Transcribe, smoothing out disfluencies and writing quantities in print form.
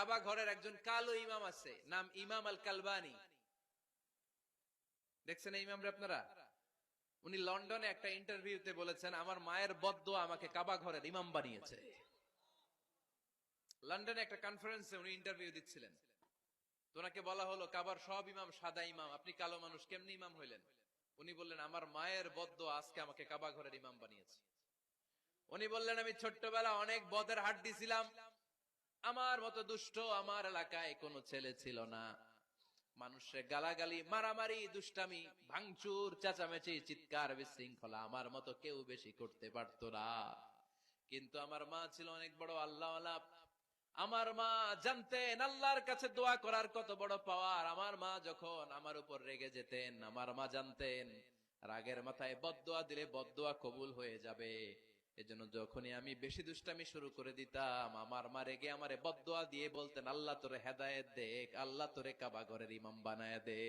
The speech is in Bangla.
কাবা ঘরের একজন কালো ইমাম আছে, নাম ইমাম আল কালবানি। দেখছেন এই ইমামরা আপনারা? উনি লন্ডনে একটা ইন্টারভিউতে বলেছেন, আমার মায়ের বদদোয়া আমাকে কাবা ঘরের ইমাম বানিয়েছে। লন্ডনে একটা কনফারেন্সে উনি ইন্টারভিউ দিচ্ছিলেন। তো ওনাকে বলা হলো, কাবার সব ইমাম সাদা ইমাম, আপনি কালো মানুষ, কেমনি ইমাম হইলেন? উনি বললেন, আমার মায়ের বদদোয়া আজকে আমাকে কাবা ঘরের ইমাম বানিয়েছে। উনি বললেন, আমি ছোট্টবেলা অনেক বদের হাট দিছিলাম, আমার মতো দুষ্ট আমার এলাকায় কোনো ছেলে ছিল না। মানুষের গালাগালি, মারামারি, দুষ্টামি, ভাঙচুর, চেঁচামেচি, চিৎকার, বিশৃঙ্খলা আমার মতো কেউ বেশি করতে পারতো না। কিন্তু আমার মা ছিল অনেক বড় আল্লাহওয়ালা। আমার মা জানতেন আল্লাহর কাছে দোয়া করার কত বড় পাওয়ার। আমার মা যখন আমার উপর রেগে যেতেন, আমার মা জানতেন রাগের মাথায় বদদোয়া দিলে বদদোয়া কবুল হয়ে যাবে। এজন্য যখনই আমি বেশি দুষ্টামি শুরু করে দিতাম, আমার মা রেগে আমারে বদদোয়া দিয়ে বলতেন, আল্লাহ তোরে হেদায়েত দেখ, আল্লাহ তোরে কাবা ঘরের ইমাম বানায় দে।